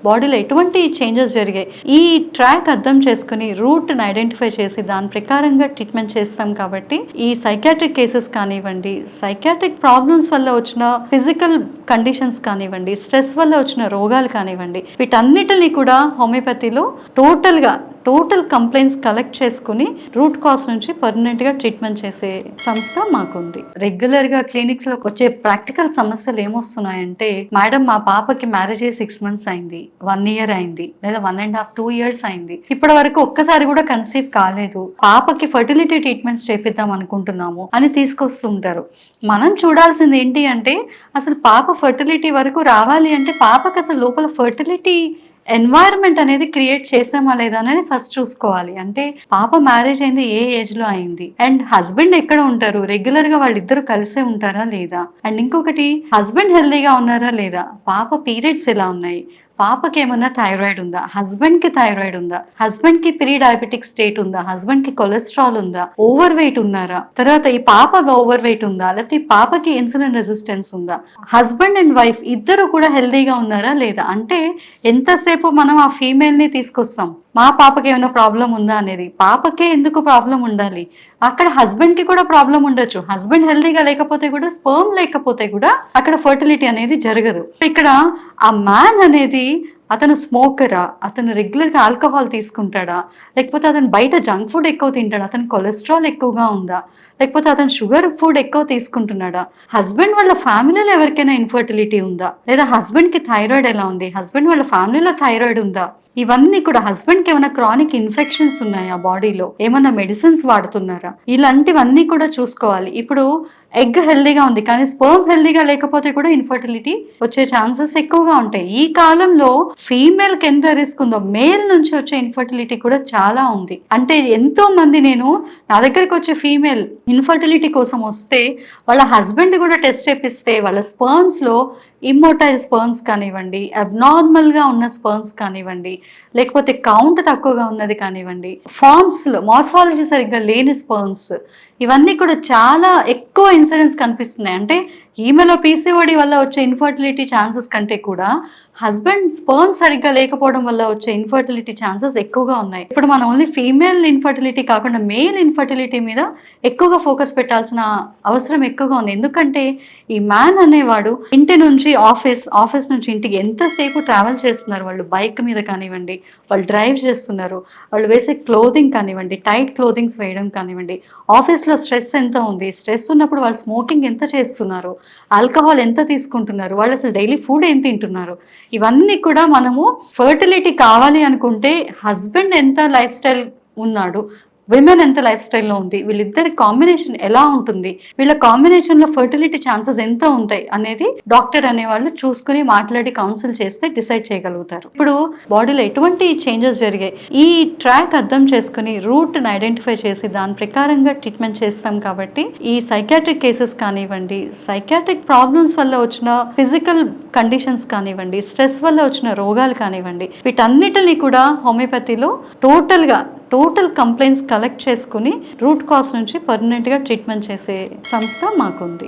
బాడీలో ఎటువంటి చేంజెస్ జరిగాయి ఈ ట్రాక్ అర్థం చేసుకుని రూట్ని ఐడెంటిఫై చేసి దాని ప్రకారంగా ట్రీట్మెంట్ చేస్తాం కాబట్టి ఈ సైకాట్రిక్ కేసెస్ కానివ్వండి, సైకాట్రిక్ ప్రాబ్లమ్స్ వల్ల వచ్చిన ఫిజికల్ కండిషన్స్ కానివ్వండి, స్ట్రెస్ వల్ల వచ్చిన రోగాలు కానివ్వండి, వీటన్నిటిని కూడా హోమియోపతిలో టోటల్ కంప్లైంట్స్ కలెక్ట్ చేసుకుని రూట్ కాజ్ నుంచి పర్మనెంట్గా ట్రీట్మెంట్ చేసే సంస్థ మాకుంది. రెగ్యులర్గా క్లినిక్స్లోకి వచ్చే ప్రాక్టికల్ సమస్యలు ఏమొస్తున్నాయంటే, మేడం మా పాపకి మ్యారేజ్ అయ్యి 6 months అయింది, 1 year అయింది, లేదా 1.5 2 years అయింది, ఇప్పటి వరకు ఒక్కసారి కూడా కన్సీవ్ కాలేదు, పాపకి ఫర్టిలిటీ ట్రీట్మెంట్స్ చేపిద్దాం అనుకుంటున్నాము అని తీసుకొస్తుంటారు. మనం చూడాల్సింది ఏంటి అంటే, అసలు పాప ఫర్టిలిటీ వరకు రావాలి అంటే పాపకి అసలు లోపల ఫర్టిలిటీ ఎన్వైరన్మెంట్ అనేది క్రియేట్ చేసామా లేదా అనేది ఫస్ట్ చూసుకోవాలి. అంటే పాప మ్యారేజ్ అయింది ఏ ఏజ్ లో అయింది, అండ్ హస్బెండ్ ఎక్కడ ఉంటారు, రెగ్యులర్ గా వాళ్ళిద్దరు కలిసే ఉంటారా లేదా, అండ్ ఇంకొకటి హస్బెండ్ హెల్దీగా ఉన్నారా లేదా, పాప పీరియడ్స్ ఎలా ఉన్నాయి, పాపకి ఏమన్నా థైరాయిడ్ ఉందా, హస్బెండ్ కి థైరాయిడ్ ఉందా, హస్బెండ్ కి ప్రీ డయాబెటిక్ స్టేట్ ఉందా, హస్బెండ్ కి కొలెస్ట్రాల్ ఉందా, ఓవర్ వెయిట్ ఉన్నారా, తర్వాత ఈ పాప ఓవర్ వెయిట్ ఉందా, లేకపోతే ఈ పాపకి ఇన్సులిన్ రెసిస్టెన్స్ ఉందా, హస్బెండ్ అండ్ వైఫ్ ఇద్దరు కూడా హెల్దీగా ఉన్నారా లేదా. అంటే ఎంతసేపు మనం ఆ ఫీమేల్ ని తీసుకొస్తాం, మా పాపకి ఏమైనా ప్రాబ్లం ఉందా అనేది. పాపకే ఎందుకు ప్రాబ్లం ఉండాలి, అక్కడ హస్బెండ్ కి కూడా ప్రాబ్లం ఉండొచ్చు. హస్బెండ్ హెల్దీగా లేకపోతే కూడా, స్పర్మ్ లేకపోతే కూడా అక్కడ ఫర్టిలిటీ అనేది జరగదు. ఇక్కడ ఆ మ్యాన్ అనేది అతను స్మోకరా, అతను రెగ్యులర్గా ఆల్కహాల్ తీసుకుంటాడా, లేకపోతే అతను బయట జంక్ ఫుడ్ ఎక్కువ తింటాడా, అతను కొలెస్ట్రాల్ ఎక్కువగా ఉందా, లేకపోతే అతను షుగర్ ఫుడ్ ఎక్కువ తీసుకుంటున్నాడా, హస్బెండ్ వాళ్ళ ఫ్యామిలీలో ఎవరికైనా ఇన్ఫర్టిలిటీ ఉందా, లేదా హస్బెండ్ కి థైరాయిడ్ ఎలా ఉంది, హస్బెండ్ వాళ్ళ ఫ్యామిలీలో థైరాయిడ్ ఉందా, ఇవన్నీ కూడా హస్బెండ్ కి ఏమైనా క్రానిక్ ఇన్ఫెక్షన్స్ ఉన్నాయా, బాడీలో ఏమైనా మెడిసిన్స్ వాడుతున్నారా, ఇలాంటివన్నీ కూడా చూసుకోవాలి. ఇప్పుడు ఎగ్ హెల్దీగా ఉంది కానీ స్పర్మ్ హెల్దీగా లేకపోతే కూడా ఇన్ఫర్టిలిటీ వచ్చే ఛాన్సెస్ ఎక్కువగా ఉంటాయి. ఈ కాలంలో ఫీమేల్ కి ఎంత రిస్క్ ఉందో మేల్ నుంచి వచ్చే ఇన్ఫర్టిలిటీ కూడా చాలా ఉంది. అంటే ఎంతో మంది, నేను నా దగ్గరికి వచ్చే ఫీమేల్ ఇన్ఫర్టిలిటీ కోసం వస్తే వాళ్ళ హస్బెండ్ కూడా టెస్ట్ చేపిస్తే వాళ్ళ స్పర్మ్స్ లో ఇమ్మోటైల్ స్పర్మ్స్ కానివ్వండి, అబ్నార్మల్ గా ఉన్న స్పర్మ్స్ కానివ్వండి, లేకపోతే కౌంట్ తక్కువగా ఉన్నది కానివ్వండి, ఫార్మ్స్ లో మార్ఫాలజీ సరిగ్గా లేని స్పర్మ్స్, ఇవన్నీ కూడా చాలా ఎక్కువ ఇన్సిడెంట్స్ కనిపిస్తున్నాయి. అంటే ఈమెలో పీసీఓడి వల్ల వచ్చే ఇన్ఫర్టిలిటీ ఛాన్సెస్ కంటే కూడా హస్బెండ్ స్పర్మ్ సరిగ్గా లేకపోవడం వల్ల వచ్చే ఇన్ఫర్టిలిటీ ఛాన్సెస్ ఎక్కువగా ఉన్నాయి. ఇప్పుడు మనం ఓన్లీ ఫీమేల్ ఇన్ఫర్టిలిటీ కాకుండా మేల్ ఇన్ఫర్టిలిటీ మీద ఎక్కువగా ఫోకస్ పెట్టాల్సిన అవసరం ఎక్కువగా ఉంది. ఎందుకంటే ఈ మ్యాన్ అనేవాడు ఇంటి నుంచి ఆఫీస్ నుంచి ఇంటికి ఎంతసేపు ట్రావెల్ చేస్తున్నారు, వాళ్ళు బైక్ మీద కానివ్వండి, వాళ్ళు డ్రైవ్ చేస్తున్నారు, వాళ్ళు వేసే క్లోదింగ్ కానివ్వండి, టైట్ క్లోదింగ్స్ వేయడం కానివ్వండి, ఆఫీస్లో స్ట్రెస్ ఎంత ఉంది, స్ట్రెస్ ఉన్నప్పుడు వాళ్ళు స్మోకింగ్ ఎంత చేస్తున్నారు, ఆల్కహాల్ ఎంత తీసుకుంటున్నారు, వాళ్ళు అసలు డైలీ ఫుడ్ ఏం తింటున్నారు, ఇవన్నీ కూడా మనము ఫర్టిలిటీ కావాలి అనుకుంటే హస్బెండ్ ఎంత లైఫ్ స్టైల్ ఉన్నాడు, విమెన్ ఎంత లైఫ్ స్టైల్లో ఉంది, వీళ్ళిద్దరి కాంబినేషన్ ఎలా ఉంటుంది, వీళ్ళ కాంబినేషన్లో ఫర్టిలిటీ ఛాన్సెస్ ఎంత ఉంటాయి అనేది డాక్టర్ అనేవాళ్ళు చూసుకుని మాట్లాడి కౌన్సిల్ చేస్తే డిసైడ్ చేయగలుగుతారు. ఇప్పుడు బాడీలో ఎటువంటి చేంజెస్ జరిగాయి ఈ ట్రాక్ అర్థం చేసుకుని రూట్ని ఐడెంటిఫై చేసి దాని ప్రకారంగా ట్రీట్మెంట్ చేస్తాం కాబట్టి ఈ సైకాట్రిక్ కేసెస్ కానివ్వండి, సైకాట్రిక్ ప్రాబ్లమ్స్ వల్ల వచ్చిన ఫిజికల్ కండిషన్స్ కానివ్వండి, స్ట్రెస్ వల్ల వచ్చిన రోగాలు కానివ్వండి, వీటన్నిటిని కూడా హోమియోపతిలో టోటల్ కంప్లైంట్స్ కలెక్ట్ చేసుకుని రూట్ కాజ్ నుంచి పర్మనెంట్గా ట్రీట్మెంట్ చేసే సంస్థ మాకుంది.